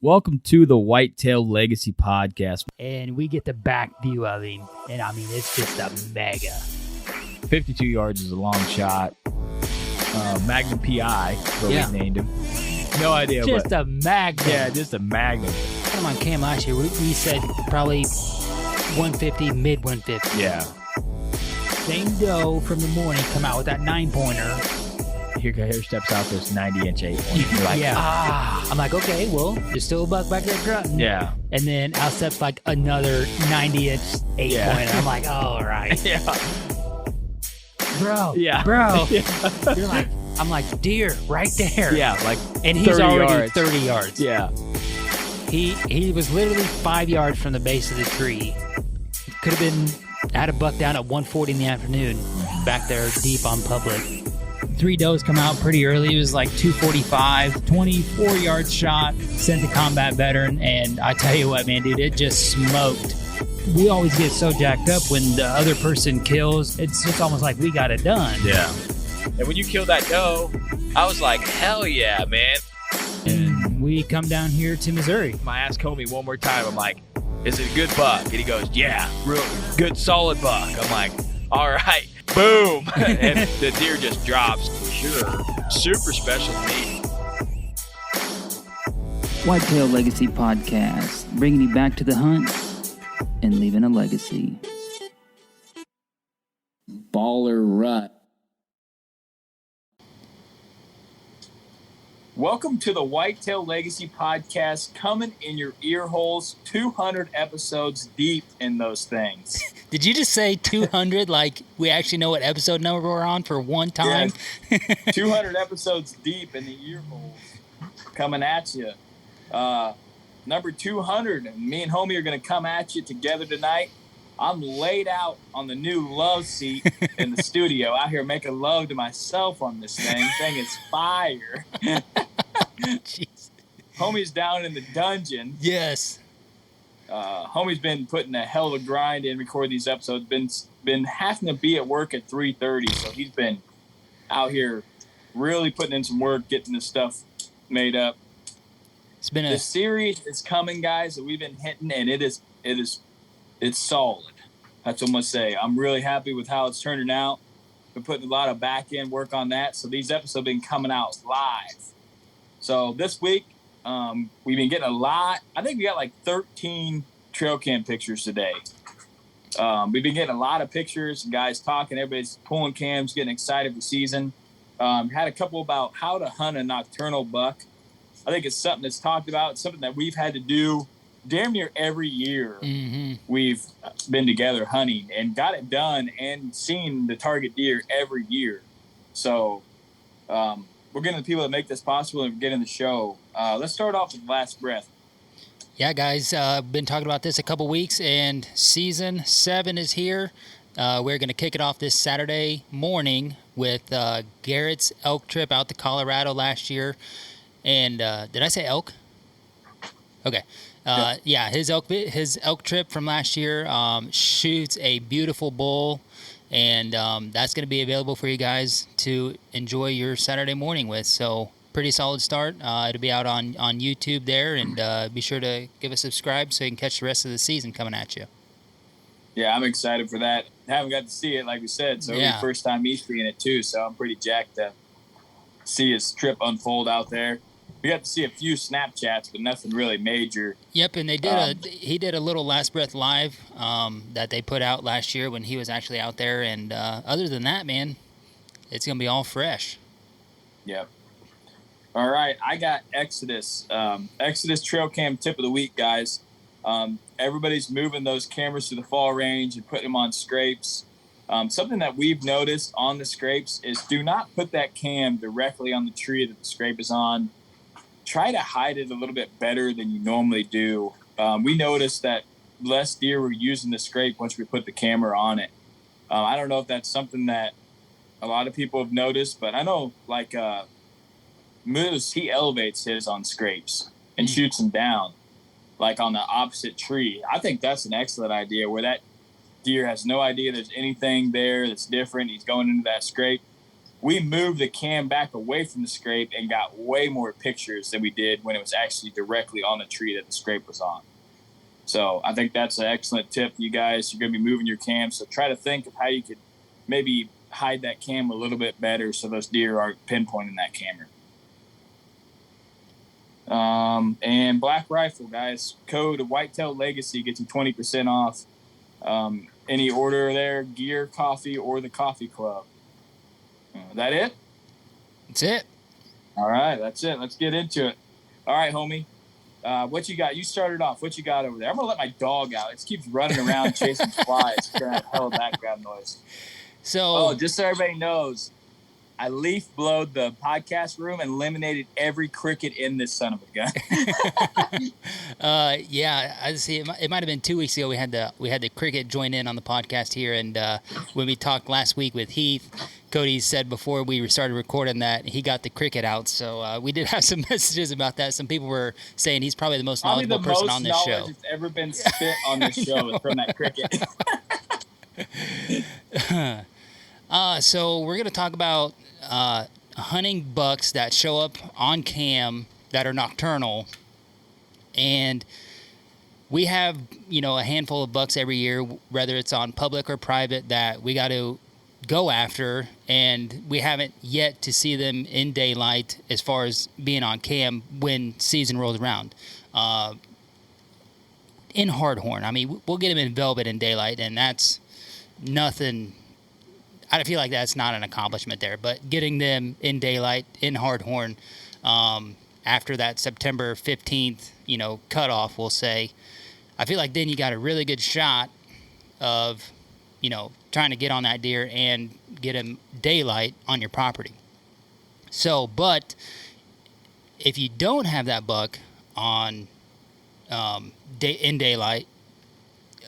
Welcome to the Whitetail Legacy Podcast. And we get the back view of him. And I mean, it's just a mega. 52 yards is a long shot. Magnum PI, what we named him. No idea. Just a magnum. Yeah, just a magnum. Come on cam last year, we said probably 150, mid 150. Yeah. Same doe from the morning come out with that 9-pointer. Here steps out this 90-inch 8-pointer. You're like, I'm like, okay, well, there's still a buck back there grunting. Yeah. And then out steps like another 90-inch 8-pointer. I'm like, all right. Yeah. Bro. Yeah. Bro. Yeah. You're like, I'm like, deer right there. Yeah, like and he's already yards. 30 yards. Yeah. He was literally 5 yards from the base of the tree. Could have been, had a buck down at 1:40 in the afternoon, back there deep on public. 3 does come out pretty early. It was like 245, 24-yard shot, sent the combat veteran, and I tell you what, man, dude, it just smoked. We always get so jacked up when the other person kills. It's just almost like we got it done. Yeah. And when you killed that doe, I was like, hell yeah, man. And we come down here to Missouri. I asked homie one more time, I'm like, is it a good buck? And he goes, yeah, real good, solid buck. I'm like, all right, boom. And the deer just drops. Sure. Super special to me. Whitetail Legacy Podcast, bringing you back to the hunt and leaving a legacy. Baller Rut. Welcome to the Whitetail Legacy Podcast, coming in your ear holes, 200 episodes deep in those things. Did you just say 200 like we actually know what episode number we're on for one time? Yeah, 200 episodes deep in the ear holes, coming at you. Number 200, me and homie are going to come at you together tonight. I'm laid out on the new love seat in the studio, out here making love to myself on this thing. Thing is fire. Jeez. Homie's down in the dungeon. Yes. Homie's been putting a hell of a grind in recording these episodes. Been having to be at work at 3:30, so he's been out here really putting in some work, getting this stuff made up. It's been the series is coming, guys, that we've been hitting, and it's solid. That's what I'm gonna say. I'm really happy with how it's turning out. Been putting a lot of back end work on that, so these episodes have been coming out live. So this week, we've been getting a lot. I think we got like 13 trail cam pictures today. We've been getting a lot of pictures, guys talking. Everybody's pulling cams, getting excited for season. Had a couple about how to hunt a nocturnal buck. I think it's something that's talked about. It's something that we've had to do damn near every year. Mm-hmm. We've been together hunting and got it done and seen the target deer every year. So we're getting the people that make this possible and getting the show. Let's start off with Last Breath. Yeah, guys, been talking about this a couple weeks, and season 7 is here. We're going to kick it off this Saturday morning with Garrett's elk trip out to Colorado last year. And did I say elk? Okay. Yeah, his elk trip from last year shoots a beautiful bull, and that's going to be available for you guys to enjoy your Saturday morning with. So pretty solid start. It'll be out on YouTube there, and be sure to give us a subscribe so you can catch the rest of the season coming at you. Yeah, I'm excited for that. I haven't got to see it, like we said, so it's the first time he's seeing it too, so I'm pretty jacked to see his trip unfold out there. We got to see a few Snapchats, but nothing really major. Yep, and he did a little Last Breath live that they put out last year when he was actually out there. And other than that, man, it's gonna be all fresh. Yep. All right, I got Exodus. Exodus trail cam tip of the week, guys. Everybody's moving those cameras to the fall range and putting them on scrapes. Something that we've noticed on the scrapes is do not put that cam directly on the tree that the scrape is on. Try to hide it a little bit better than you normally do. We noticed that less deer were using the scrape once we put the camera on it. I don't know if that's something that a lot of people have noticed, but I know like Moose, he elevates his on scrapes and shoots them down like on the opposite tree. I think that's an excellent idea where that deer has no idea there's anything there that's different. He's going into that scrape. we moved the cam back away from the scrape and got way more pictures than we did when it was actually directly on the tree that the scrape was on. So I think that's an excellent tip, you guys. You're going to be moving your cam, so try to think of how you could maybe hide that cam a little bit better so those deer aren't pinpointing that camera. And Black Rifle, guys, code Whitetail Legacy gets you 20% off any order there, gear, coffee, or the coffee club. That it? That's it. All right, that's it. Let's get into it. All right, homie. What you got? You started off. What you got over there? I'm going to let my dog out. It keeps running around chasing flies. Got hell of background noise. So, just so everybody knows, I leaf blowed the podcast room and eliminated every cricket in this son of a gun. yeah, I see. It might have been 2 weeks ago. We had the cricket join in on the podcast here, and when we talked last week with Heath, Cody said before we started recording that he got the cricket out. So we did have some messages about that. Some people were saying he's probably the most knowledgeable person on this show. Knowledge that's ever been spit on this show is from that cricket. So we're going to talk about hunting bucks that show up on cam that are nocturnal. And we have, a handful of bucks every year, whether it's on public or private, that we got to go after. And we haven't yet to see them in daylight as far as being on cam when season rolls around. In hardhorn, I mean, we'll get them in velvet in daylight, and that's nothing. I feel like that's not an accomplishment there, but getting them in daylight, in hardhorn, after that September 15th, cutoff, we'll say, I feel like then you got a really good shot of, trying to get on that deer and get him daylight on your property. So, but if you don't have that buck on in daylight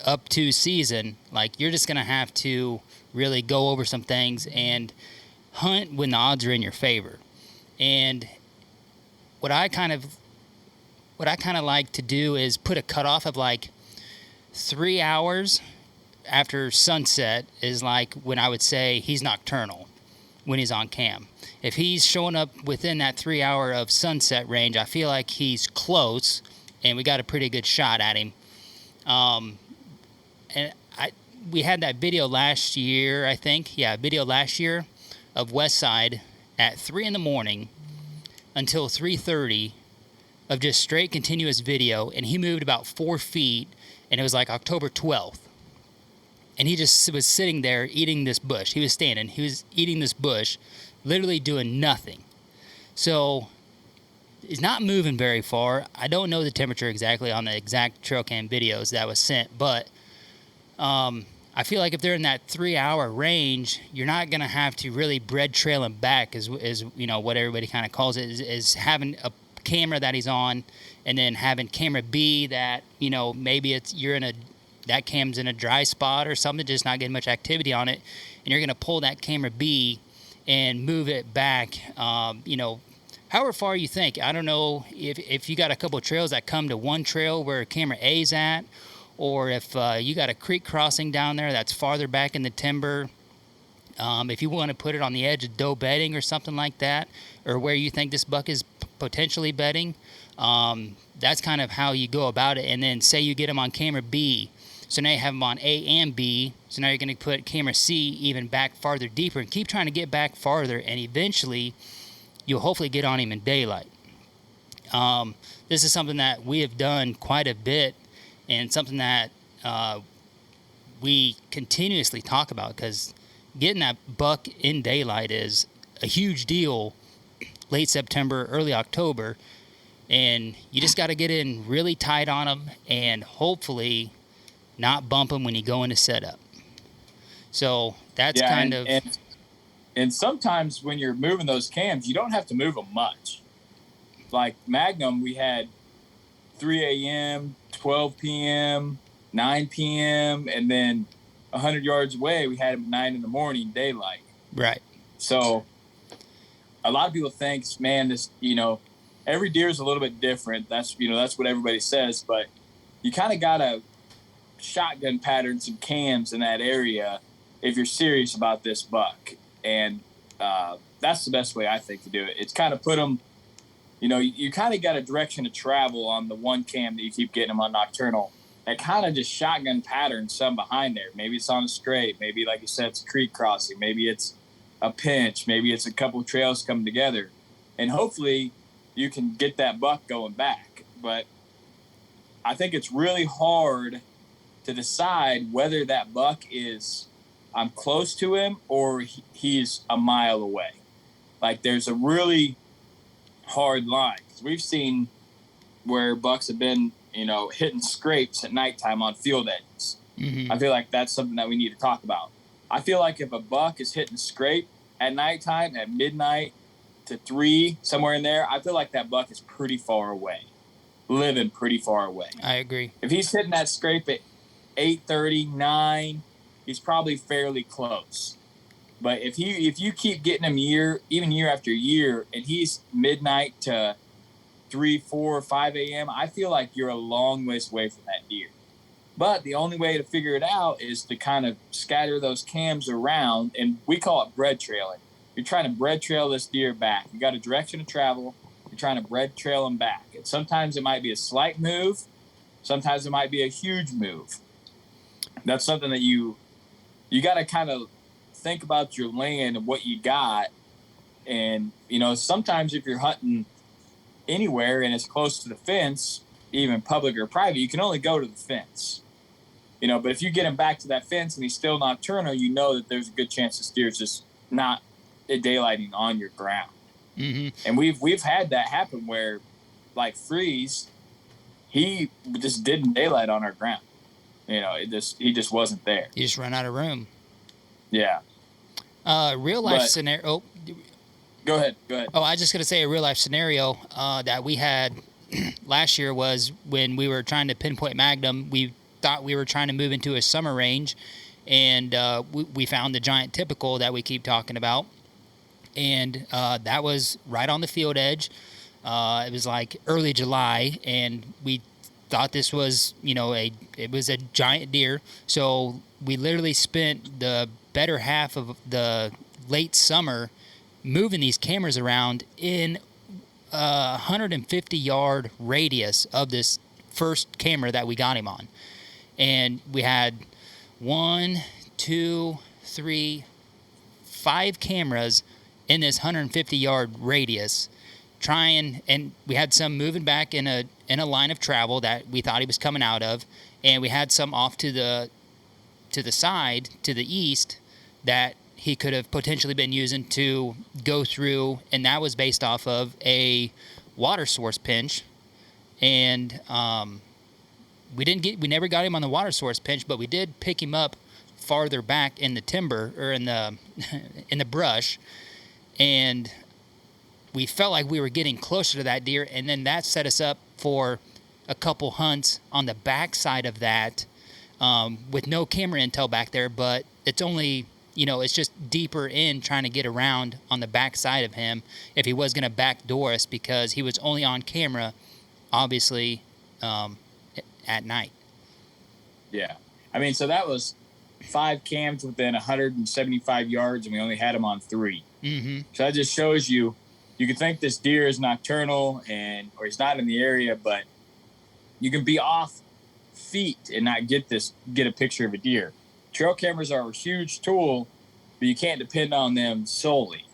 up to season, like, you're just going to have to really go over some things and hunt when the odds are in your favor. And what I kind of like to do is put a cutoff of like 3 hours after sunset is like when I would say he's nocturnal when he's on cam. If he's showing up within that 3 hour of sunset range, I feel like he's close and we got a pretty good shot at him. And we had that video last year, I think. Yeah, video last year of Westside at 3 in the morning until 3:30 of just straight continuous video, and he moved about 4 feet, and it was like October 12th. And he just was sitting there eating this bush. He was standing. He was eating this bush, literally doing nothing. So he's not moving very far. I don't know the temperature exactly on the exact trail cam videos that was sent, but I feel like if they're in that 3 hour range, you're not going to have to really bread trail him back, is what everybody kind of calls it, is having a camera that he's on, and then having camera B that, maybe that cam's in a dry spot or something, just not getting much activity on it, and you're going to pull that camera B and move it back, however far you think. I don't know if you got a couple of trails that come to one trail where camera A's at, or if you got a creek crossing down there that's farther back in the timber. If you want to put it on the edge of doe bedding or something like that, or where you think this buck is potentially bedding, that's kind of how you go about it. And then say you get him on camera B, so now you have him on A and B, so now you're going to put camera C even back farther deeper and keep trying to get back farther, and eventually you'll hopefully get on him in daylight. This is something that we have done quite a bit, and something that we continuously talk about, because getting that buck in daylight is a huge deal late September, early October, and you just got to get in really tight on them and hopefully not bump them when you go into setup. So that's and sometimes when you're moving those cams, you don't have to move them much. Like Magnum, we had 3 a.m., 12 p.m., 9 p.m., and then 100 yards away, we had him at 9 in the morning, daylight. Right. So a lot of people think, man, this, every deer is a little bit different. That's what everybody says, but you kind of got to shotgun pattern some cams in that area if you're serious about this buck. And that's the best way I think to do it. It's kind of put them, you kind of got a direction to travel on the one cam that you keep getting them on Nocturnal. That kind of just shotgun pattern some behind there. Maybe it's on a straight. Maybe, like you said, it's a creek crossing. Maybe it's a pinch. Maybe it's a couple trails coming together. And hopefully you can get that buck going back. But I think it's really hard to decide whether that buck is I'm close to him or he's a mile away. Like, there's a really hard line. 'Cause we've seen where bucks have been, hitting scrapes at nighttime on field edges. Mm-hmm. I feel like that's something that we need to talk about. I feel like if a buck is hitting scrape at nighttime, at midnight to 3, somewhere in there, I feel like that buck is pretty far away, living pretty far away. I agree. If he's hitting that scrape at 8:30, 9, he's probably fairly close. But if you keep getting him year after year, and he's midnight to 3, 4, 5 a.m., I feel like you're a long ways away from that deer. But the only way to figure it out is to kind of scatter those cams around, and we call it bread trailing. You're trying to bread trail this deer back. You got a direction to travel. You're trying to bread trail him back. And sometimes it might be a slight move. Sometimes it might be a huge move. That's something that you got to kind of think about your land and what you got. And, sometimes if you're hunting anywhere and it's close to the fence, even public or private, you can only go to the fence. But if you get him back to that fence and he's still nocturnal, that there's a good chance the steer's just not daylighting on your ground. Mm-hmm. And we've had that happen where, like Freeze, he just didn't daylight on our ground. He just wasn't there. You just run out of room. Yeah. Real life scenario. Oh, go ahead. Oh, I was just gonna say a real life scenario that we had last year was when we were trying to pinpoint Magnum. We thought we were trying to move into a summer range, and we found the giant typical that we keep talking about, and that was right on the field edge. It was like early July, and we thought this was, it was a giant deer. So we literally spent the better half of the late summer moving these cameras around in a 150-yard radius of this first camera that we got him on. And we had 1, 2, 3, 5 cameras in this 150-yard radius, and we had some moving back in a line of travel that we thought he was coming out of, and we had some off to the side, to the east, that he could have potentially been using to go through, and that was based off of a water source pinch. And we never got him on the water source pinch, but we did pick him up farther back in the timber, or in the brush, and we felt like we were getting closer to that deer, and then that set us up for a couple hunts on the back side of that, with no camera intel back there, but it's only, it's just deeper in, trying to get around on the back side of him if he was going to backdoor us, because he was only on camera, obviously, at night. Yeah. So that was 5 cams within 175 yards, and we only had him on 3. Mm-hmm. So that just shows you can think this deer is nocturnal or he's not in the area, but you can be off feet and not get a picture of a deer. Trail cameras are a huge tool, but you can't depend on them solely.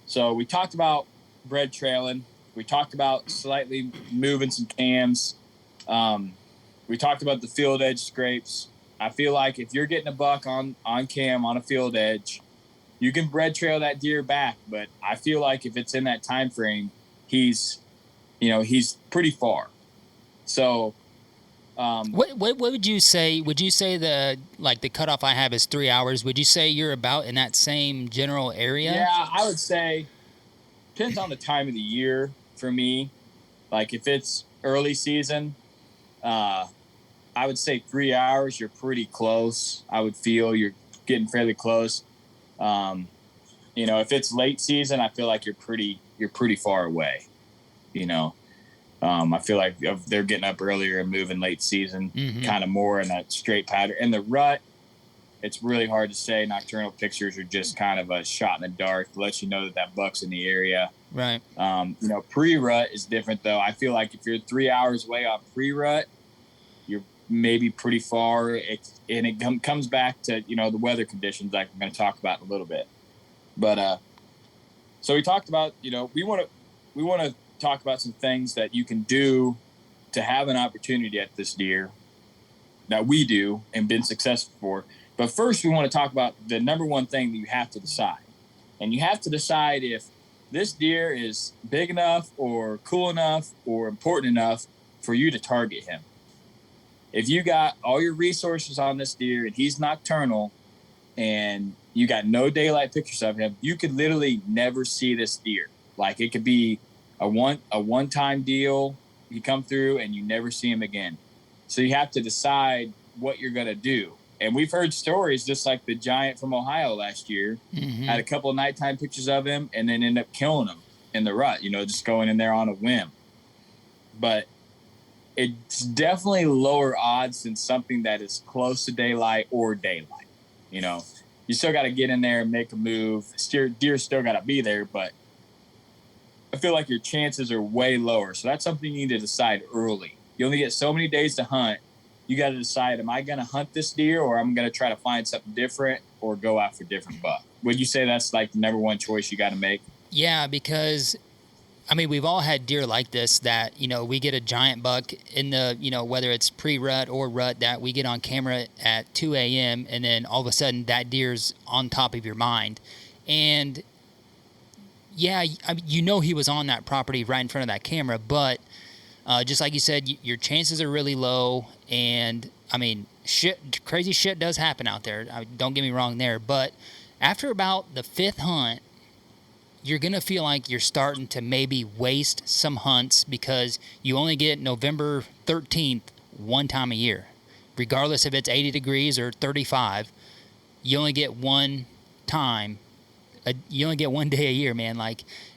So we talked about bread trailing. We talked about slightly moving some cams. We talked about the field edge scrapes. I feel like if you're getting a buck on cam on a field edge, you can bread trail that deer back, but I feel like if it's in that time frame, he's pretty far. So, what would you say? Would you say the cutoff I have is 3 hours? Would you say you're about in that same general area? Yeah, I would say depends on the time of the year for me. Like if it's early season, I would say 3 hours. You're pretty close. I would feel you're getting fairly close. If it's late season, I feel like you're pretty far away. I feel like they're getting up earlier and moving late season, mm-hmm. kind of more in that straight pattern. And the rut, it's really hard to say. Nocturnal pictures are just kind of a shot in the dark to let you know that buck's in the area. Right. Pre-rut is different, though. I feel like if you're 3 hours away on pre-rut, you're maybe pretty far. It comes back to, the weather conditions, like we're going to talk about in a little bit. But so we talked about, we want to talk about some things that you can do to have an opportunity at this deer that we do and been successful for. But first, we want to talk about the number one thing that you have to decide. And you have to decide if this deer is big enough or cool enough or important enough for you to target him. If you got all your resources on this deer and he's nocturnal and you got no daylight pictures of him, you could literally never see this deer. Like, it could be a one-time deal. You come through and you never see him again. So you have to decide what you're going to do. And we've heard stories just like the giant from Ohio last year had a couple of nighttime pictures of him and then end up killing him in the rut, just going in there on a whim. But it's definitely lower odds than something that is close to daylight or daylight. You still got to get in there and make a move. Deer still got to be there, but I feel like your chances are way lower. So that's something you need to decide early. You only get so many days to hunt. You got to decide, am I going to hunt this deer or I'm going to try to find something different or go out for different buck? Would you say that's like the number one choice you got to make? Yeah, because, we've all had deer like this that, we get a giant buck in the, whether it's pre-rut or rut, that we get on camera at 2 a.m. and then all of a sudden that deer's on top of your mind. And, yeah, he was on that property right in front of that camera, but just like you said, your chances are really low. And, crazy shit does happen out there. Don't get me wrong there. But after about the fifth hunt, you're going to feel like you're starting to maybe waste some hunts because you only get November 13th one time a year. Regardless if it's 80 degrees or 35, you only get one time. You only get one day a year, man.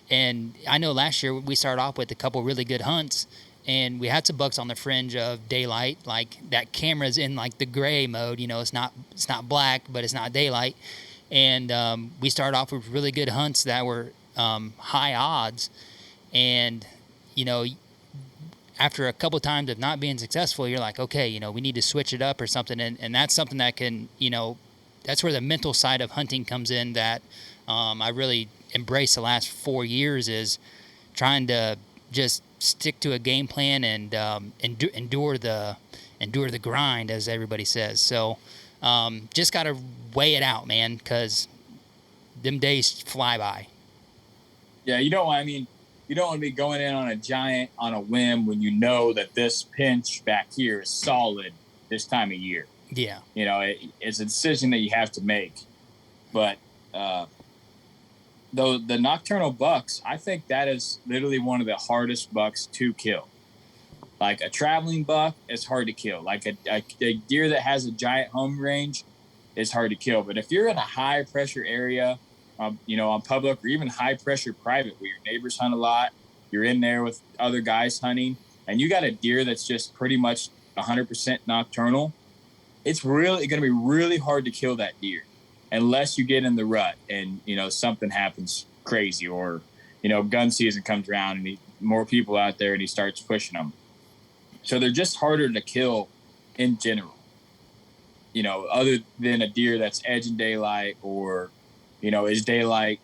And I know last year we started off with a couple really good hunts, and we had some bucks on the fringe of daylight. Like, that camera's in like the gray mode. It's not black, but it's not daylight. And we started off with really good hunts that were high odds. And, after a couple times of not being successful, you're like, okay, we need to switch it up or something. And that's something that can, that's where the mental side of hunting comes in that I really embraced the last 4 years, is trying to just stick to a game plan and endure the grind, as everybody says. So just got to weigh it out, man, because them days fly by. Yeah, you don't want to be going in on a giant on a whim when you know that this pinch back here is solid this time of year. Yeah. It's a decision that you have to make. But though the nocturnal bucks, I think that is literally one of the hardest bucks to kill. Like, a traveling buck is hard to kill. Like a deer that has a giant home range is hard to kill. But if you're in a high pressure area, on public or even high pressure private where your neighbors hunt a lot, you're in there with other guys hunting, and you got a deer that's just pretty much 100% nocturnal, it's really going to be really hard to kill that deer unless you get in the rut and, something happens crazy, or, gun season comes around and more people out there and he starts pushing them. So they're just harder to kill in general, other than a deer that's edging daylight or, is daylight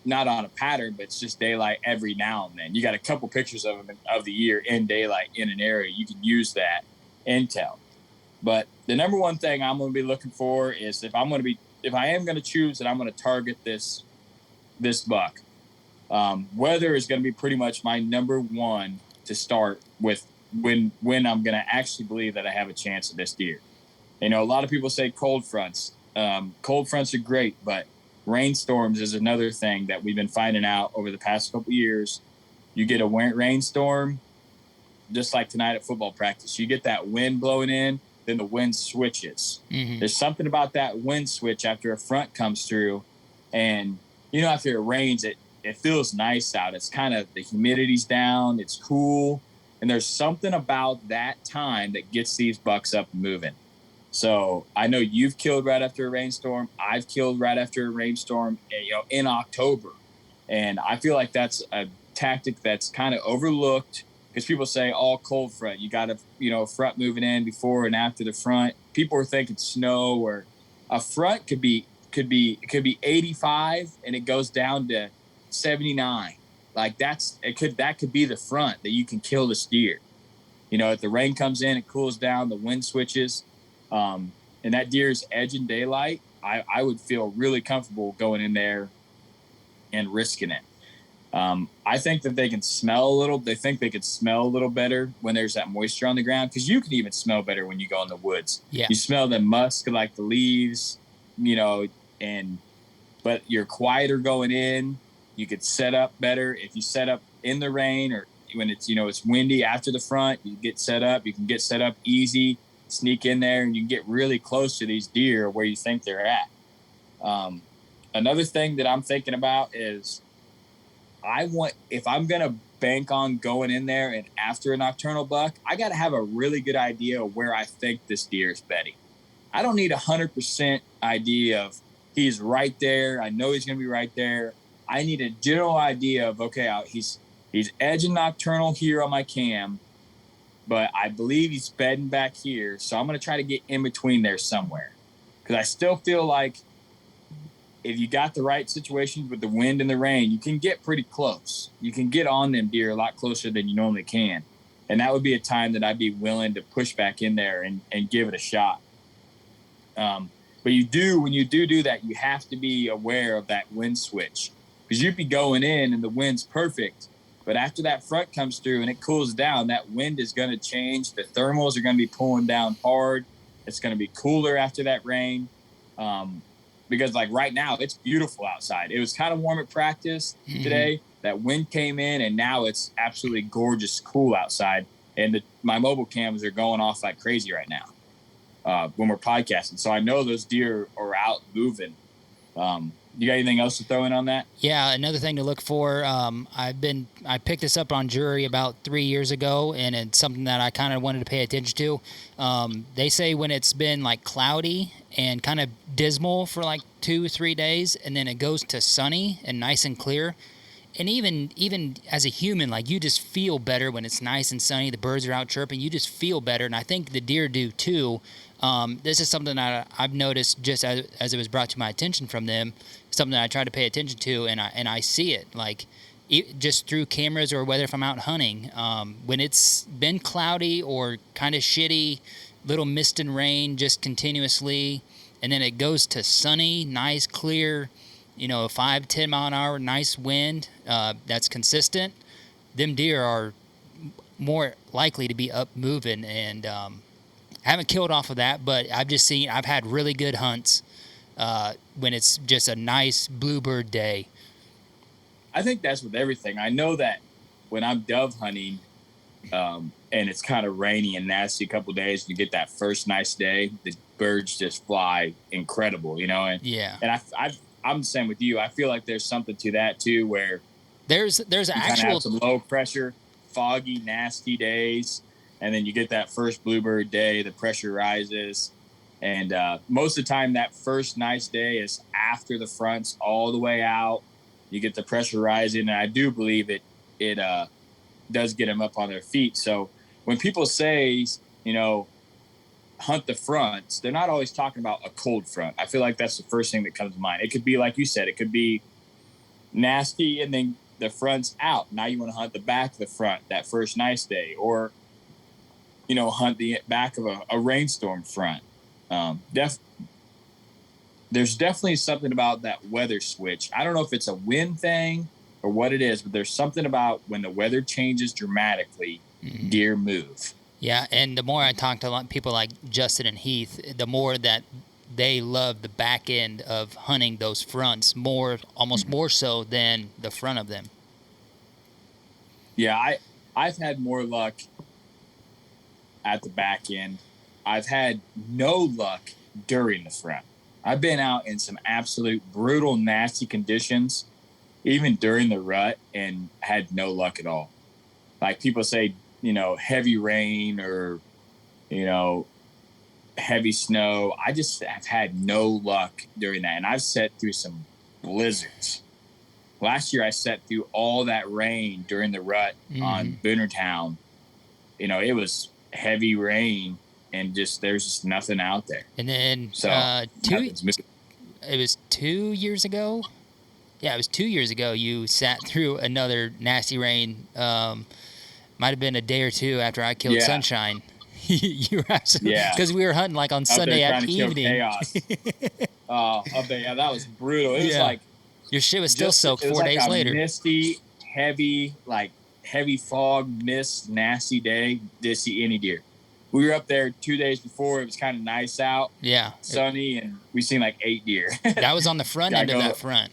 not on a pattern, but it's just daylight every now and then. You got a couple pictures of them of the year in daylight in an area. You can use that intel. But the number one thing I'm going to be looking for is if I am going to choose that I'm going to target this buck, weather is going to be pretty much my number one to start with when I'm going to actually believe that I have a chance at this deer. A lot of people say cold fronts. Cold fronts are great, but rainstorms is another thing that we've been finding out over the past couple years. You get a rainstorm, just like tonight at football practice. You get that wind blowing in, then the wind switches. Mm-hmm. There's something about that wind switch after a front comes through, and after it rains, it feels nice out. It's kind of, the humidity's down, it's cool, and there's something about that time that gets these bucks up and moving. So I know you've killed right after a rainstorm. I've killed right after a rainstorm, in October. And I feel like that's a tactic that's kind of overlooked because people say, all cold front. You got a front moving in before and after the front. People are thinking snow, or a front could be 85 and it goes down to 79. Like that could be the front that you can kill the steer. If the rain comes in, it cools down, the wind switches, and that deer's edge in daylight, I would feel really comfortable going in there and risking it. I think that they think they could smell a little better when there's that moisture on the ground, because you can even smell better when you go in the woods. Yeah. You smell the musk, like the leaves, but you're quieter going in. You could set up better if you set up in the rain, or when it's windy after the front. You get set up. You can get set up easy, sneak in there, and you can get really close to these deer where you think they're at. Another thing that I'm thinking about is if I'm going to bank on going in there and after a nocturnal buck, I got to have a really good idea of where I think this deer is bedding. I don't need 100% idea of he's right there. I know he's going to be right there. I need a general idea of, okay, he's edging nocturnal here on my cam, but I believe he's bedding back here. So I'm going to try to get in between there somewhere, because I still feel like if you got the right situations with the wind and the rain, you can get pretty close. You can get on them deer a lot closer than you normally can. And that would be a time that I'd be willing to push back in there and give it a shot. But when you do that, you have to be aware of that wind switch, because you'd be going in and the wind's perfect. But after that front comes through and it cools down, that wind is going to change. The thermals are going to be pulling down hard. It's going to be cooler after that rain. Because like right now, it's beautiful outside. It was kind of warm at practice today. That wind came in, and now it's absolutely gorgeous, cool outside. And my mobile cams are going off like crazy right now when we're podcasting. So I know those deer are out moving. You got anything else to throw in on that? Yeah, another thing to look for. I picked this up on Jury about 3 years ago, and it's something that I kind of wanted to pay attention to. They say when it's been like cloudy and kind of dismal for like 2-3 days, and then it goes to sunny and nice and clear. And even as a human, like, you just feel better when it's nice and sunny. The birds are out chirping. You just feel better, and I think the deer do too. This is something that I've noticed just as it was brought to my attention from them, something that I try to pay attention to, and I see it, like, just through cameras or whether if I'm out hunting. When it's been cloudy or kind of shitty, little mist and rain just continuously, and then it goes to sunny, nice, clear, 5-10 mile an hour, nice wind that's consistent, them deer are more likely to be up moving. And I haven't killed off of that, but I've had really good hunts when it's just a nice bluebird day. I think that's with everything. I know that when I'm dove hunting and it's kind of rainy and nasty a couple of days, you get that first nice day, the birds just fly incredible, And yeah, and I'm the same with you. I feel like there's something to that too, where there's actual have some low pressure, foggy, nasty days, and then you get that first bluebird day. The pressure rises, and most of the time, that first nice day is after the front's all the way out. You get the pressure rising, and I do believe it does get them up on their feet. So when people say, hunt the fronts, they're not always talking about a cold front. I feel like that's the first thing that comes to mind. It could be, like you said, it could be nasty and then the front's out. Now you want to hunt the back of the front that first nice day, or, hunt the back of a rainstorm front. There's definitely something about that weather switch. I don't know if it's a wind thing or what it is, but there's something about when the weather changes dramatically, deer move. Yeah, and the more I talk to a lot of people like Justin and Heath, the more that they love the back end of hunting those fronts almost more so than the front of them. Yeah, I've had more luck at the back end. I've had no luck during the front. I've been out in some absolute brutal, nasty conditions, even during the rut, and had no luck at all. Like people say, heavy rain or, heavy snow. I just have had no luck during that. And I've set through some blizzards. Last year, I set through all that rain during the rut on Boonertown. You know, it was heavy rain and there's just nothing out there. And then So it was 2 years ago. Yeah, it was 2 years ago. You sat through another nasty rain. Might have been a day or two after I killed Sunshine. You were absolutely, because we were hunting like on Sunday evening. Chaos. That was brutal. It was like your shit was still soaked 4 days later. Misty, heavy fog, mist, nasty day. Didn't see any deer. We were up there 2 days before. It was kind of nice out. Yeah, sunny, and we seen like 8 deer. That was on the front end of that front.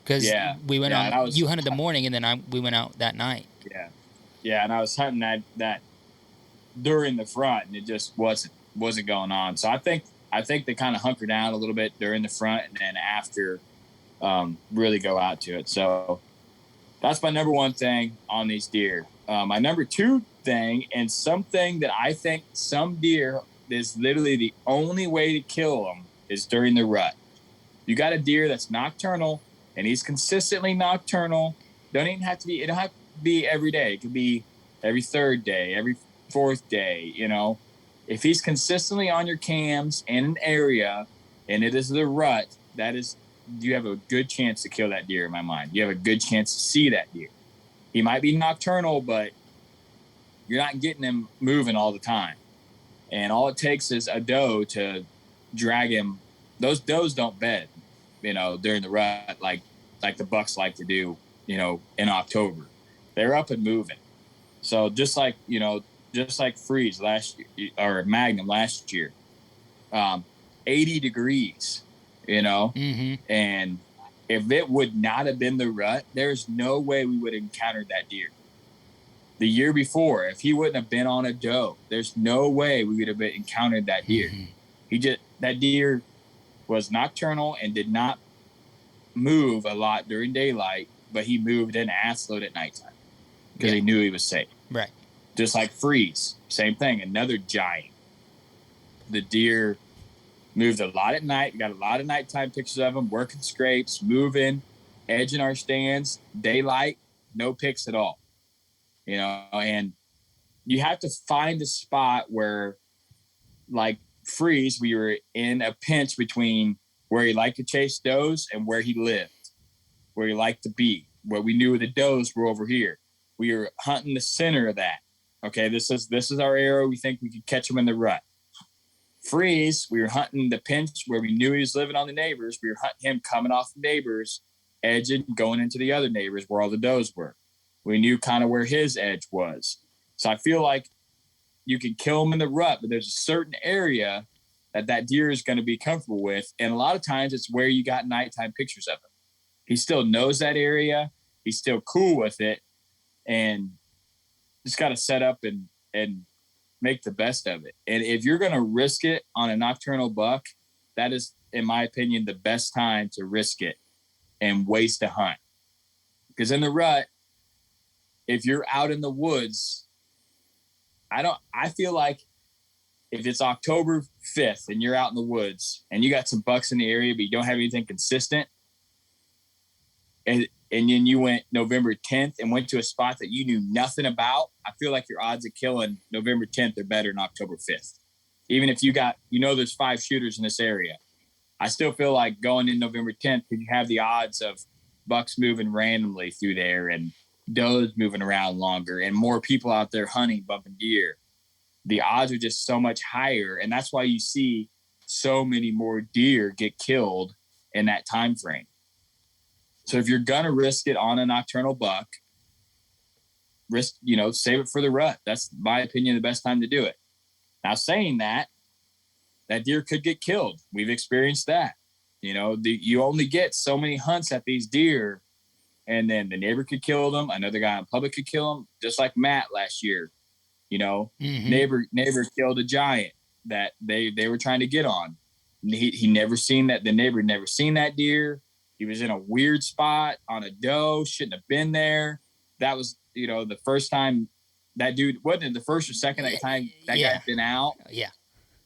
Because we went on. You hunted the morning, and then we went out that night. Yeah, and I was hunting that during the front, and it just wasn't going on. So I think they kind of hunker down a little bit during the front, and then after really go out to it. So that's my number one thing on these deer. My number two thing, and something that I think some deer is literally the only way to kill them, is during the rut. You got a deer that's nocturnal, and he's consistently nocturnal. It don't have to be every day. It could be every third day, every fourth day. You know, if he's consistently on your cams in an area and it is the rut, you have a good chance to kill that deer. In my mind, you have a good chance to see that deer. He might be nocturnal, but you're not getting him moving all the time. And all it takes is a doe to drag him. Those does don't bed, you know, during the rut like the bucks like to do, you know, in October. They're up and moving. So just like Freeze last year, or Magnum last year, 80 degrees, you know, and if it would not have been the rut, there's no way we would have encountered that deer. The year before, if he wouldn't have been on a doe, there's no way we would have encountered that deer. That deer was nocturnal and did not move a lot during daylight, but he moved in ass load at nighttime because he knew he was safe. Right. Just like Freeze, same thing, another giant. The deer moved a lot at night. We got a lot of nighttime pictures of him working scrapes, moving, edging our stands. Daylight, no pics at all. You know, and you have to find a spot where, like Freeze, we were in a pinch between where he liked to chase does and where he lived, where he liked to be, where we knew the does were over here. We were hunting the center of that. Okay, this is our area. We think we could catch him in the rut. Freeze, we were hunting the pinch where we knew he was living on the neighbors. We were hunting him coming off the neighbors, edging, going into the other neighbors where all the does were. We knew kind of where his edge was. So I feel like you can kill him in the rut, but there's a certain area that deer is going to be comfortable with. And a lot of times it's where you got nighttime pictures of him. He still knows that area. He's still cool with it. And just got to set up and make the best of it. And if you're going to risk it on a nocturnal buck, that is, in my opinion, the best time to risk it and waste a hunt. Because in the rut, if you're out in the woods, I feel like if it's October 5th and you're out in the woods and you got some bucks in the area, but you don't have anything consistent, and then you went November 10th and went to a spot that you knew nothing about, I feel like your odds of killing November 10th are better than October 5th. Even if there's 5 shooters in this area, I still feel like going in November 10th, because you have the odds of bucks moving randomly through there and does moving around longer and more people out there hunting, bumping deer. The odds are just so much higher. And that's why you see so many more deer get killed in that time frame. So if you're going to risk it on a nocturnal buck, save it for the rut. That's, in my opinion, the best time to do it. Now, saying that deer could get killed. We've experienced that. You know, you only get so many hunts at these deer, and then the neighbor could kill them. Another guy in public could kill them, just like Matt last year. You know, neighbor killed a giant that they were trying to get on. He never seen that. The neighbor never seen that deer. He was in a weird spot on a doe, shouldn't have been there. That was, the first time that dude, wasn't it the first or second time that guy had been out? Yeah.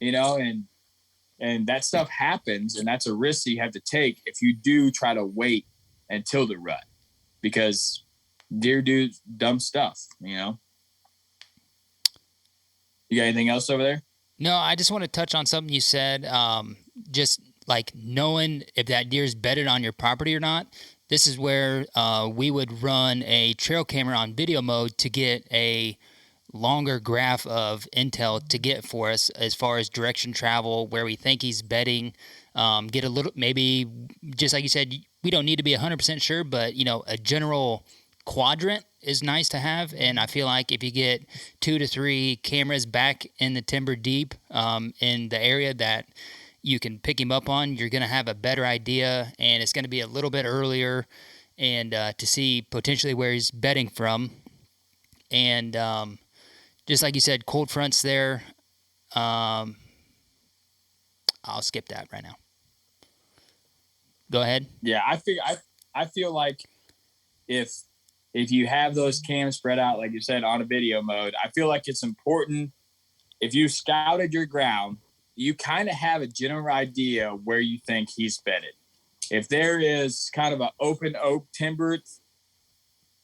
and that stuff happens, and that's a risk that you have to take if you do try to wait until the rut, because deer do dumb stuff. You got anything else over there? No, I just want to touch on something you said. Just like knowing if that deer's bedded on your property or not. This is where we would run a trail camera on video mode to get a longer graph of intel to get for us as far as direction travel, where we think he's bedding. Get a little, maybe just like you said, we don't need to be 100% sure, but a general quadrant is nice to have. And I feel like if you get 2 to 3 cameras back in the timber deep in the area that you can pick him up on, you're going to have a better idea, and it's going to be a little bit earlier, and to see potentially where he's bedding from. And just like you said, cold fronts there. I'll skip that right now. Go ahead. Yeah, I feel like if you have those cams spread out, like you said, on a video mode, I feel like it's important. If you scouted your ground, you kind of have a general idea where you think he's bedded. If there is kind of an open oak timber,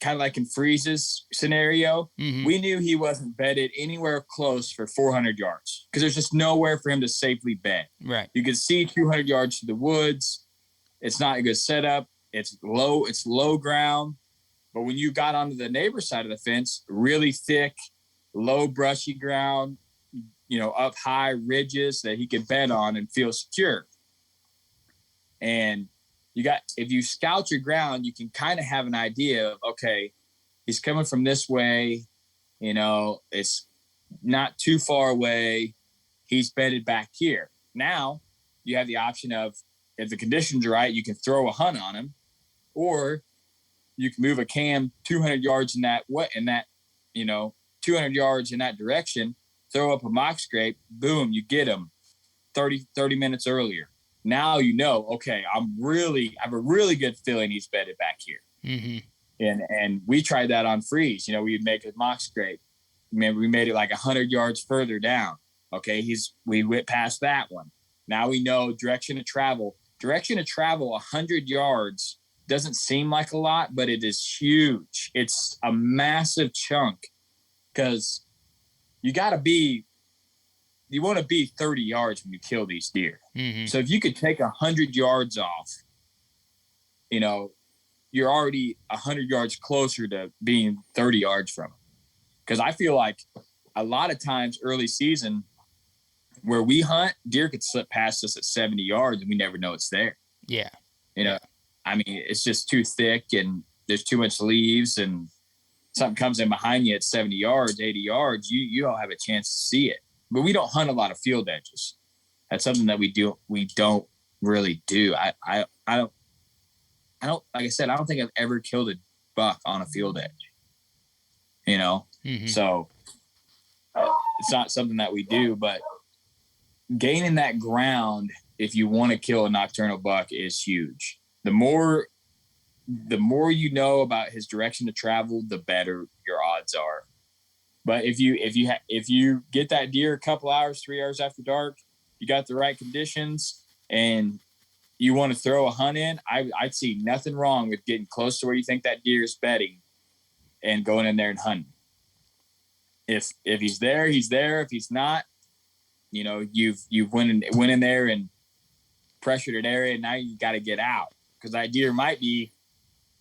kind of like in Freeze's scenario, we knew he wasn't bedded anywhere close for 400 yards because there's just nowhere for him to safely bed. Right. You can see 200 yards to the woods. It's not a good setup. It's low ground. But when you got onto the neighbor side of the fence, really thick, low brushy ground, up high ridges that he could bed on and feel secure. And if you scout your ground, you can kind of have an idea of, okay, he's coming from this way, it's not too far away. He's bedded back here. Now you have the option of, if the conditions are right, you can throw a hunt on him, or you can move a cam 200 yards 200 yards in that direction, throw up a mock scrape, boom, you get him 30 minutes earlier. Now okay, I have a really good feeling he's bedded back here. And we tried that on Freeze. We'd make a mock scrape. We made it like 100 yards further down. Okay, we went past that one. Now we know direction of travel. Direction of travel 100 yards doesn't seem like a lot, but it is huge. It's a massive chunk, because you want to be 30 yards when you kill these deer. So if you could take 100 yards off, you're already 100 yards closer to being 30 yards from them. Because I feel like a lot of times early season where we hunt, deer could slip past us at 70 yards and we never know it's there. Yeah. It's just too thick and there's too much leaves, and something comes in behind you at 70 yards, 80 yards, you don't have a chance to see it. But we don't hunt a lot of field edges. That's something that we don't really do. I don't, like I said, I don't think I've ever killed a buck on a field edge, So it's not something that we do, but gaining that ground, if you want to kill a nocturnal buck, is huge. The more you know about his direction to travel, the better your odds are. But if you get that deer a couple hours, 3 hours after dark, you got the right conditions, and you want to throw a hunt in, I'd see nothing wrong with getting close to where you think that deer is bedding and going in there and hunting. If he's there, he's there. If he's not, you've went in there and pressured an area, and now you got to get out, because that deer might be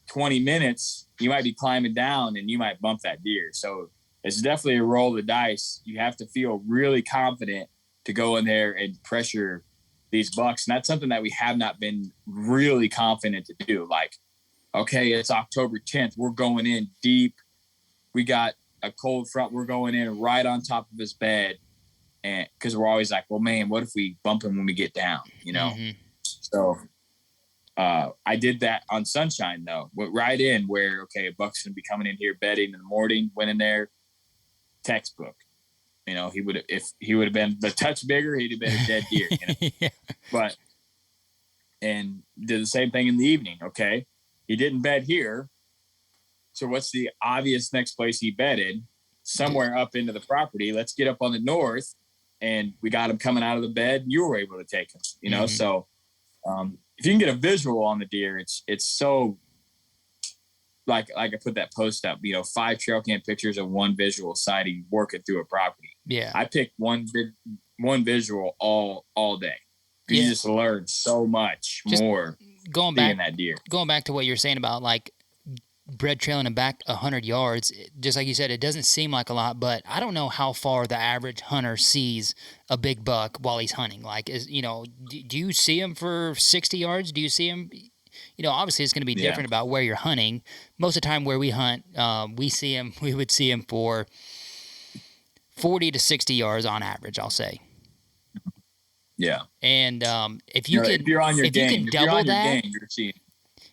20 minutes. You might be climbing down and you might bump that deer. So it's definitely a roll of the dice. You have to feel really confident to go in there and pressure these bucks. And that's something that we have not been really confident to do. Like, okay, it's October 10th. We're going in deep. We got a cold front. We're going in right on top of his bed. And because we're always like, well, man, what if we bump him when we get down, So I did that on Sunshine, though. Went right in where, okay, a buck's going to be coming in here bedding in the morning. Went in there, textbook. He would have, if he would have been the touch bigger, he'd have been a dead deer. Yeah. And did the same thing in the evening. Okay, he didn't bed here, so what's the obvious next place he bedded? Somewhere up into the property. Let's get up on the north and we got him coming out of the bed. You were able to take him, you know? Mm-hmm. So if you can get a visual on the deer, it's so, like I put that post up, 5 trail cam pictures of one visual sighting working through a property. Yeah. I picked one visual all day. You just learn so much more seeing that deer. Going back to what you're saying about like bread trailing him back 100 yards, just like you said, it doesn't seem like a lot, but I don't know how far the average hunter sees a big buck while he's hunting. Like, do you see him for 60 yards? Do you see him? Obviously it's going to be different about where you're hunting. Most of the time where we hunt, we would see him for 40 to 60 yards on average, I'll say. Yeah. And if you're on your game, you can double that, you're seeing.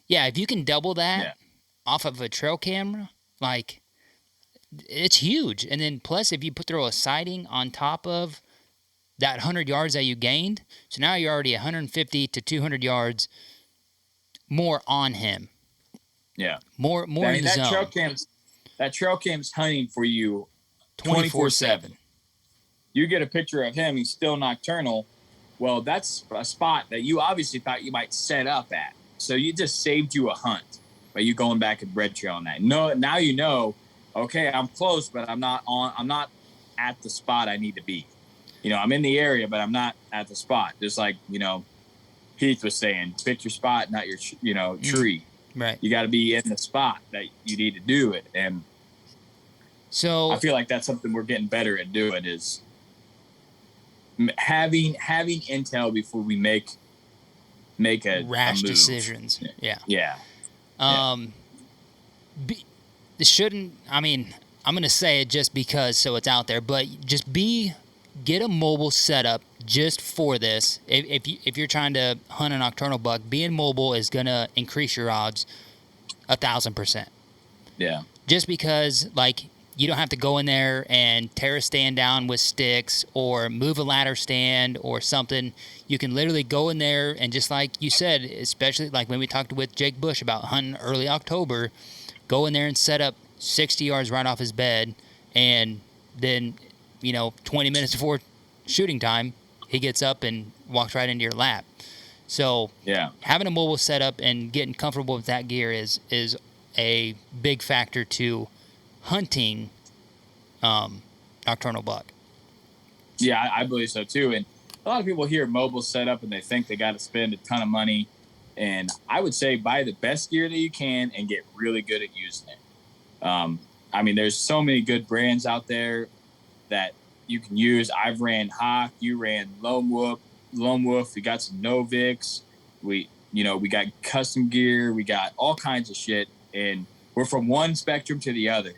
Yeah, if you can double that off of a trail camera, like, it's huge. And then plus if you throw a sighting on top of that 100 yards that you gained, so now you're already 150 to 200 yards more on him. Yeah. More in the zone. That trail cam's hunting for you 24/7. You get a picture of him, he's still nocturnal. Well, that's a spot that you obviously thought you might set up at. So you just saved you a hunt by you going back and bread trailing that. No, now you know, okay, I'm close, but I'm not at the spot I need to be. I'm in the area, but I'm not at the spot. Just like, Heath was saying, pick your spot, not your, tree. Right. You got to be in the spot that you need to do it. And so I feel like that's something we're getting better at doing, is having intel before we make a rash move. decisions. Yeah. It shouldn't. I mean, I'm gonna say it just because, so it's out there. But just get a mobile setup just for this. If you're trying to hunt a nocturnal buck, being mobile is gonna increase your odds 1,000%. Yeah. Just because, like, you don't have to go in there and tear a stand down with sticks or move a ladder stand or something. You can literally go in there and, just like you said, especially like when we talked with Jake Bush about hunting early October, go in there and set up 60 yards right off his bed, and then 20 minutes before shooting time, he gets up and walks right into your lap. So having a mobile setup and getting comfortable with that gear is a big factor to hunting nocturnal buck. Yeah, I believe so too. And a lot of people hear mobile setup and they think they got to spend a ton of money. And I would say buy the best gear that you can and get really good at using it. I mean, there's so many good brands out there that you can use. I've ran Hawk, you ran Lone Wolf. We got some Novix. We got custom gear. We got all kinds of shit. And we're from one spectrum to the other.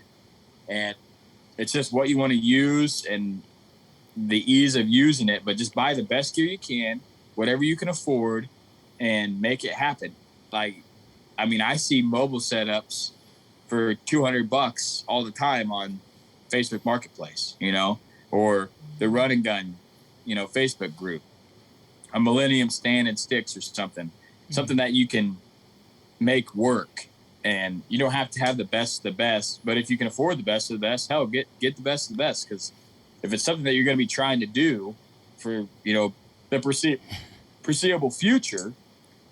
And it's just what you want to use and the ease of using it. But just buy the best gear you can, whatever you can afford, and make it happen. Like, I mean, I see mobile setups for $200 all the time on Facebook Marketplace, or the Run and Gun, Facebook group, a Millennium Stand and Sticks or something that you can make work. And you don't have to have the best of the best, but if you can afford the best of the best, hell, get the best of the best. Because if it's something that you're going to be trying to do for the foreseeable future,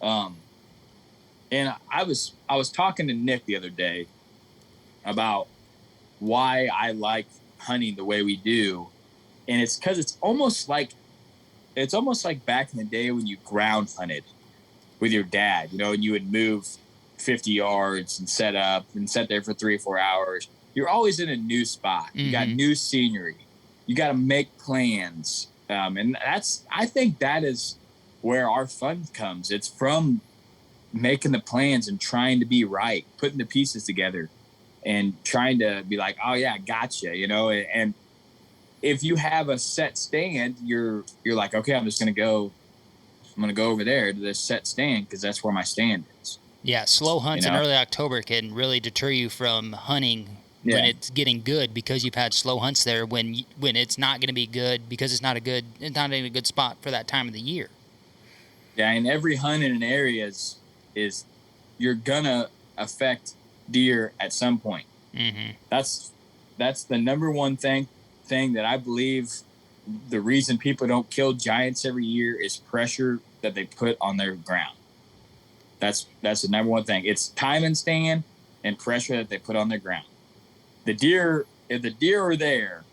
and I was talking to Nick the other day about why I like hunting the way we do, and it's because it's almost like back in the day when you ground hunted with your dad, and you would move 50 yards and set up and sit there for 3 or 4 hours. You're always in a new spot. You got new scenery. You got to make plans. And I think that is where our fun comes. It's from making the plans and trying to be right, putting the pieces together and trying to be like, oh yeah, gotcha. And if you have a set stand, you're like, okay, I'm going to go over there to this set stand, 'cause that's where my stand is. Yeah, slow hunts in early October can really deter you from hunting when it's getting good, because you've had slow hunts there when it's not going to be good because it's not in a good spot for that time of the year. Yeah, and every hunt in an area is you're gonna affect deer at some point. Mm-hmm. That's the number one thing that I believe the reason people don't kill giants every year is pressure that they put on their ground. That's the number one thing. It's time and stand and pressure that they put on their ground. The deer, if the deer are there,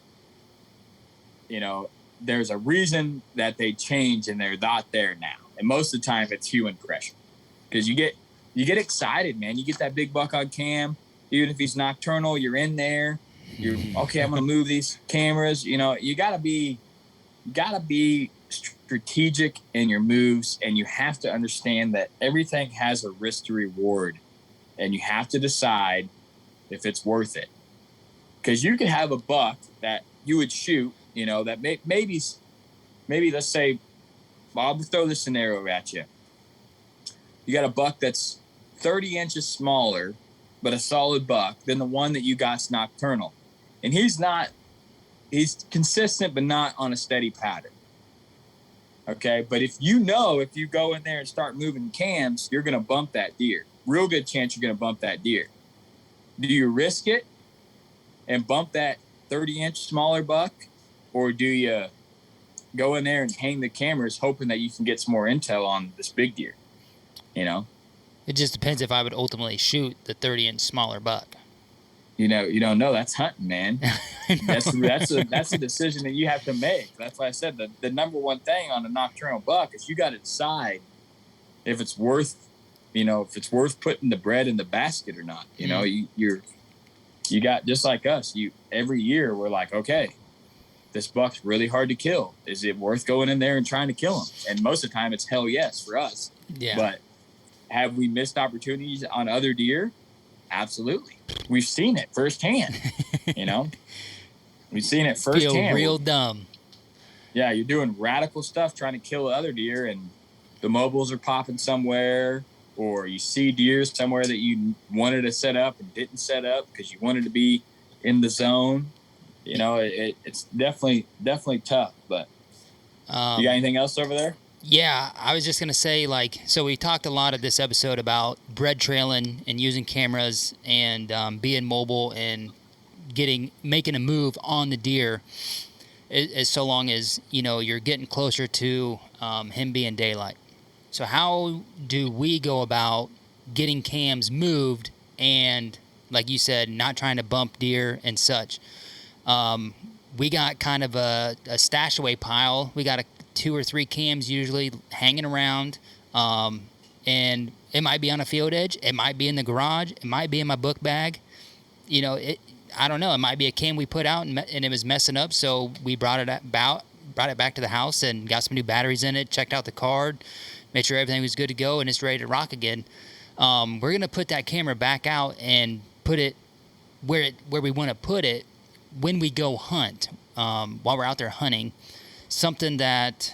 you know, there's a reason that they change and they're not there now. And most of the time it's human pressure. Because you get excited, man. You get that big buck on cam, even if he's nocturnal, you're in there. You're okay, I'm gonna move these cameras. You know, you gotta be strategic in your moves, and you have to understand that everything has a risk to reward, and you have to decide if it's worth it. Because you could have a buck that you would shoot, you know, that maybe let's say, I'll throw this scenario at you. You got a buck that's 30 inches smaller, but a solid buck than the one that you got's nocturnal. And he's consistent, but not on a steady pattern. Okay. But if you go in there and start moving cams, you're going to bump that deer. Real good chance you're going to bump that deer. Do you risk it and bump that 30-inch smaller buck? Or do you go in there and hang the cameras hoping that you can get some more intel on this big deer? You know? It just depends if I would ultimately shoot the 30-inch smaller buck. You don't know. That's hunting, man. That's a decision that you have to make. That's why I said the number one thing on a nocturnal buck is you got to decide if it's worth putting the bread in the basket or not. You know, you got, just like us. Every year we're like, okay, this buck's really hard to kill. Is it worth going in there and trying to kill him? And most of the time it's hell yes for us. Yeah. But have we missed opportunities on other deer? Absolutely. We've seen it firsthand. You know, we've seen it firsthand. Feel real dumb. Yeah, you're doing radical stuff trying to kill other deer, and the mobiles are popping somewhere, or you see deer somewhere that you wanted to set up and didn't set up because you wanted to be in the zone. You know, it's definitely tough. But you got anything else over there? Yeah, I was just going to say, so we talked a lot of this episode about bread trailing and using cameras and being mobile and making a move on the deer as so long as, you know, you're getting closer to him being daylight. So how do we go about getting cams moved and, like you said, not trying to bump deer and such? We got kind of a stash away pile. We got 2 or 3 cams usually hanging around, and it might be on a field edge, it might be in the garage, it might be in my book bag. You know, I don't know. It might be a cam we put out and it was messing up, so we brought it back to the house and got some new batteries in it, checked out the card, made sure everything was good to go, and it's ready to rock again. We're gonna put that camera back out and put it where we want to put it when we go hunt, while we're out there hunting. Something that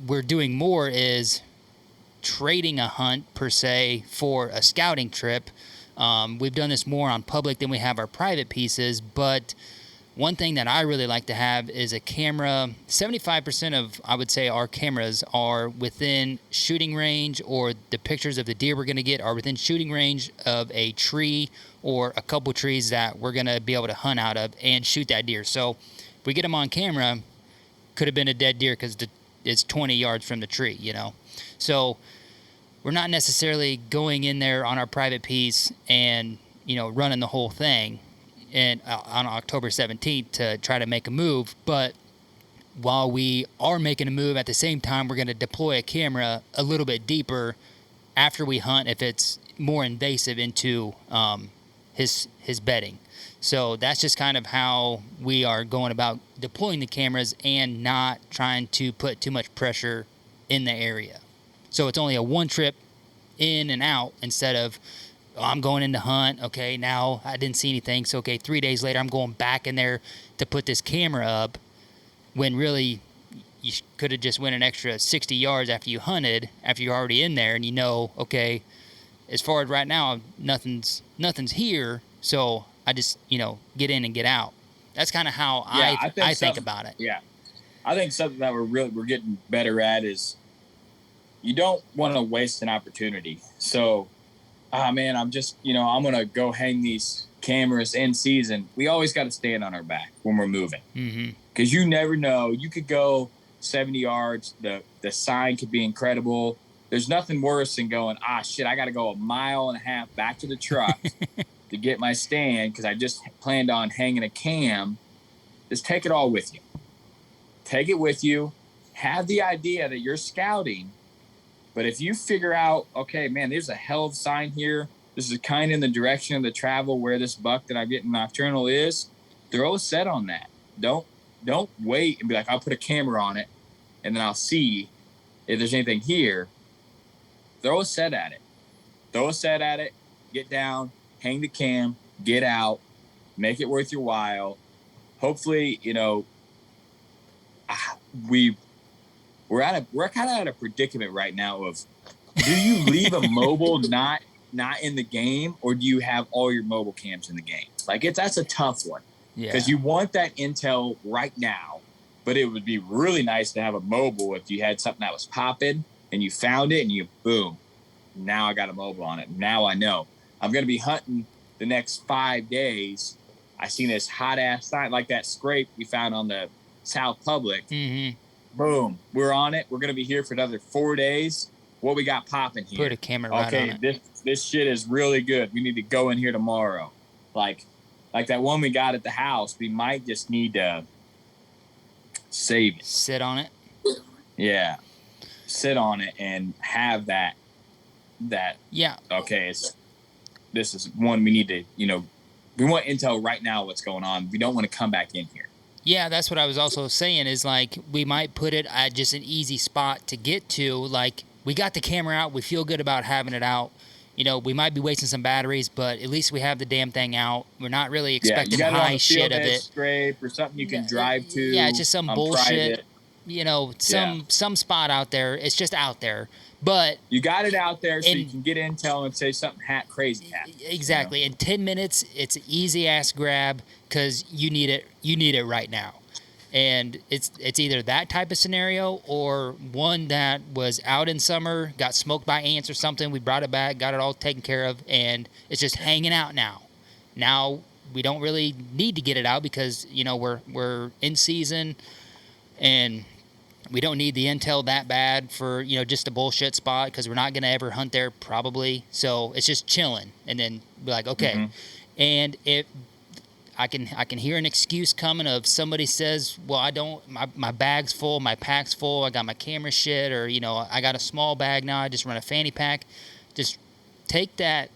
we're doing more is trading a hunt, per se, for a scouting trip. We've done this more on public than we have our private pieces, but one thing that I really like to have is a camera. 75% of, I would say, our cameras are within shooting range, or the pictures of the deer we're going to get are within shooting range of a tree or a couple trees that we're going to be able to hunt out of and shoot that deer. So if we get them on camera, could have been a dead deer because it's 20 yards from the tree, you know. So we're not necessarily going in there on our private piece and, you know, running the whole thing and on October 17th to try to make a move. But while we are making a move, at the same time, we're going to deploy a camera a little bit deeper after we hunt if it's more invasive into his bedding. So that's just kind of how we are going about deploying the cameras and not trying to put too much pressure in the area. So it's only a one trip in and out instead of, I'm going in to hunt. Okay, now I didn't see anything. So, 3 days later, I'm going back in there to put this camera up, when really you could have just went an extra 60 yards after you hunted, after you're already in there, and you know, okay, as far as right now, nothing's here. So I just, you know, get in and get out. That's kind of how I think about it. Yeah. I think something that we're getting better at is you don't want to waste an opportunity. So, man, I'm going to go hang these cameras in season. We always got to stand on our back when we're moving. Mm-hmm. because you never know. You could go 70 yards. The sign could be incredible. There's nothing worse than going, shit, I got to go 1.5 miles back to the truck to get my stand because I just planned on hanging a cam. Just take it all with you. Take it with you. Have the idea that you're scouting. But if you figure out, okay, man, there's a hell of a sign here. This is kind of in the direction of the travel where this buck that I'm getting nocturnal is. Throw a set on that. Don't wait and be like, I'll put a camera on it and then I'll see if there's anything here. Throw a set at it. Get down, hang the cam, get out, make it worth your while. Hopefully, we're kind of at a predicament right now of, do you leave a mobile not in the game, or do you have all your mobile cams in the game? Like that's a tough one. Yeah. Because you want that intel right now, but it would be really nice to have a mobile if you had something that was popping and you found it and you boom, now I got a mobile on it. Now I know I'm going to be hunting the next 5 days. I seen this hot ass sign like that scrape we found on the South Public. Mm-hmm. Boom, we're on it. We're going to be here for another 4 days. What we got popping here? Put a camera right on it. This shit is really good. We need to go in here tomorrow. Like that one we got at the house, we might just need to save it. Sit on it. Yeah. Sit on it and have that. Yeah. Okay, this is one we need to, we want intel right now what's going on. We don't want to come back in here. Yeah, that's what I was also saying is like we might put it at just an easy spot to get to. Like we got the camera out. We feel good about having it out. We might be wasting some batteries, but at least we have the damn thing out. We're not really expecting high shit of it. Scrape or something you can drive to. Yeah, it's just some bullshit. Private. Some spot out there. It's just out there. But you got it out there so you can get intel and say something crazy happened. Exactly. In 10 minutes, it's an easy ass grab because you need it. You need it right now. And it's either that type of scenario or one that was out in summer, got smoked by ants or something. We brought it back, got it all taken care of, and it's just hanging out now. Now we don't really need to get it out because we're in season, and we don't need the intel that bad for just a bullshit spot because we're not gonna ever hunt there probably. So it's just chilling, and then be like, okay, and if I can hear an excuse coming of somebody says, well, I don't, my bag's full, my pack's full, I got my camera shit, or, I got a small bag now, I just run a fanny pack. Just take that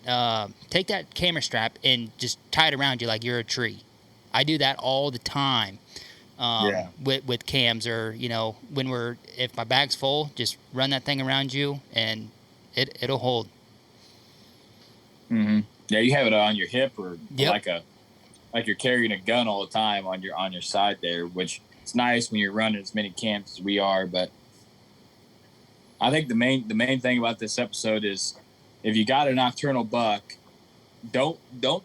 camera strap and just tie it around you like you're a tree. I do that all the time with cams, or, if my bag's full, just run that thing around you and it'll hold. Mm-hmm. Yeah, you have it on your hip or like you're carrying a gun all the time on your side there, which it's nice when you're running as many camps as we are. But I think the main thing about this episode is if you got a nocturnal buck, don't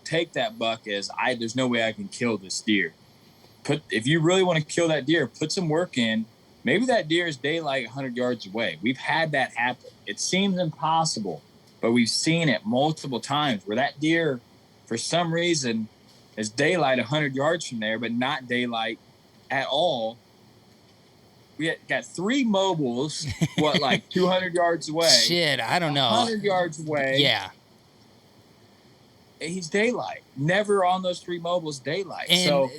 take that buck as there's no way I can kill this deer. If you really want to kill that deer, put some work in. Maybe that deer is daylight 100 yards away. We've had that happen. It seems impossible, but we've seen it multiple times where that deer, for some reason, is daylight 100 yards from there, but not daylight at all. We got 3 mobiles, like 200 yards away? Shit, I don't know. 100 yards away. Yeah. He's daylight. Never on those 3 mobiles daylight. And so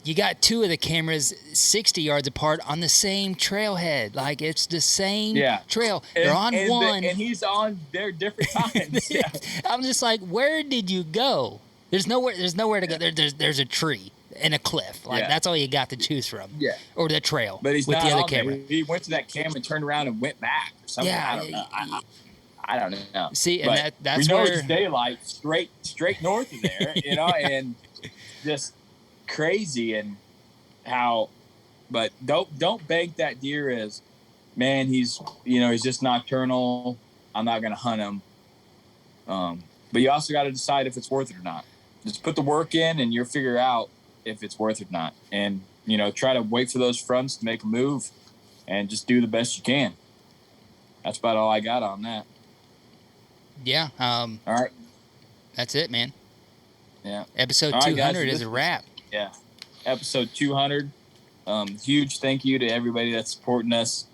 you got 2 of the cameras 60 yards apart on the same trailhead. Like it's the same trail. They're on one. And he's on their different times. Yeah. I'm just like, where did you go? There's nowhere to go. There's a tree and a cliff. Like that's all you got to choose from. Yeah. Or the trail. But he's with not the other on camera. There. He went to that cam and turned around and went back or something. Yeah. I don't know. I don't know. See, and that's we know where it's daylight straight north of there, and just crazy and how. But don't bank that deer as, man. He's just nocturnal. I'm not gonna hunt him. But you also got to decide if it's worth it or not. Just put the work in and you'll figure out if it's worth it or not. And, try to wait for those fronts to make a move and just do the best you can. That's about all I got on that. Yeah. All right. That's it, man. Yeah. Episode all right, 200 guys, is a wrap. Yeah. episode 200. Huge thank you to everybody that's supporting us.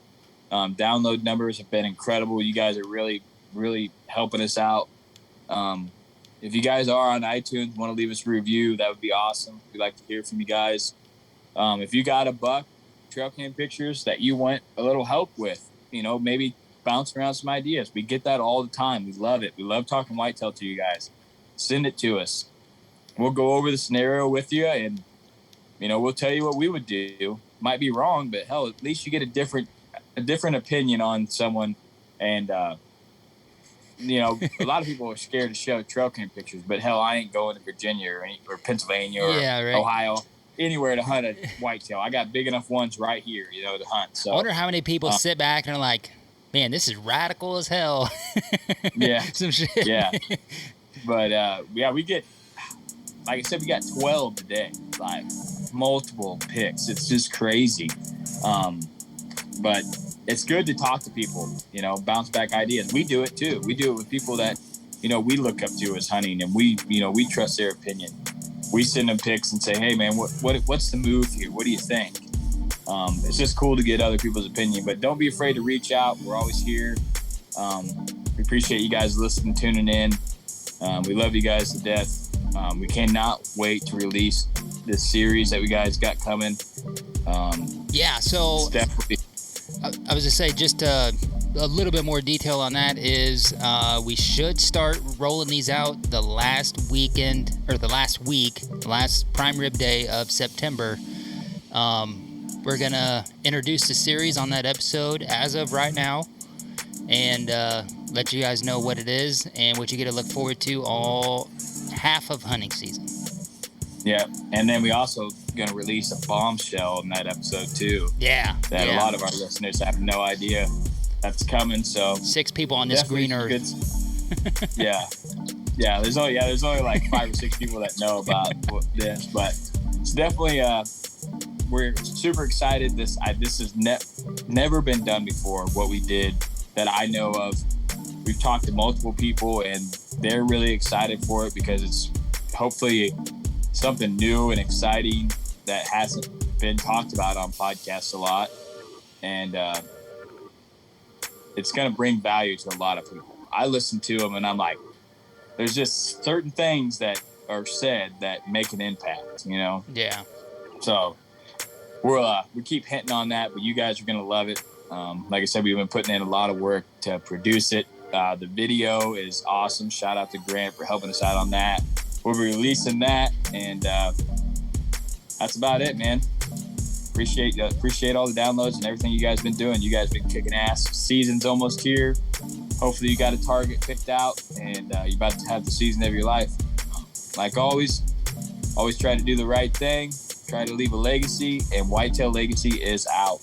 Download numbers have been incredible. You guys are really, really helping us out. If you guys are on iTunes, want to leave us a review, that would be awesome. We'd like to hear from you guys. If you got a buck, trail cam pictures that you want a little help with, maybe bounce around some ideas. We get that all the time. We love it. We love talking whitetail to you guys. Send it to us. We'll go over the scenario with you, and we'll tell you what we would do. Might be wrong, but hell, at least you get a different opinion on someone. And a lot of people are scared to show trail cam pictures, but hell, I ain't going to Virginia or Pennsylvania or Ohio, anywhere to hunt a whitetail. I got big enough ones right here, to hunt. So I wonder how many people sit back and are like, man, this is radical as hell. Yeah. Some shit. Yeah. But we get, like I said, we got 12 today, like multiple picks. It's just crazy. But it's good to talk to people, bounce back ideas. We do it too. We do it with people that, we look up to as hunting, and we trust their opinion. We send them pics and say, hey man, what's the move here? What do you think? It's just cool to get other people's opinion, but don't be afraid to reach out. We're always here. We appreciate you guys listening, tuning in. We love you guys to death. We cannot wait to release this series that we guys got coming. So definitely. I was to say just a little bit more detail on that is we should start rolling these out the last week, the last prime rib day of September. We're going to introduce the series on that episode as of right now, and let you guys know what it is and what you get to look forward to all half of hunting season. Yeah, and then we also going to release a bombshell in that episode too. Yeah. That a lot of our listeners have no idea that's coming. So 6 people on this green earth. Yeah. There's only like 5 or 6 people that know about this, but it's definitely we're super excited. This has never been done before. What we did that I know of. We've talked to multiple people, and they're really excited for it because it's hopefully something new and exciting that hasn't been talked about on podcasts a lot. And it's going to bring value to a lot of people. I listen to them and I'm like, there's just certain things that are said that make an impact, Yeah. So we keep hinting on that, but you guys are going to love it. Like I said, we've been putting in a lot of work to produce it. The video is awesome. Shout out to Grant for helping us out on that. We'll be releasing that, and that's about it, man. Appreciate all the downloads and everything you guys been doing. You guys been kicking ass. Season's almost here. Hopefully you got a target picked out, and you're about to have the season of your life. Like always try to do the right thing. Try to leave a legacy, and Whitetail Legacy is out.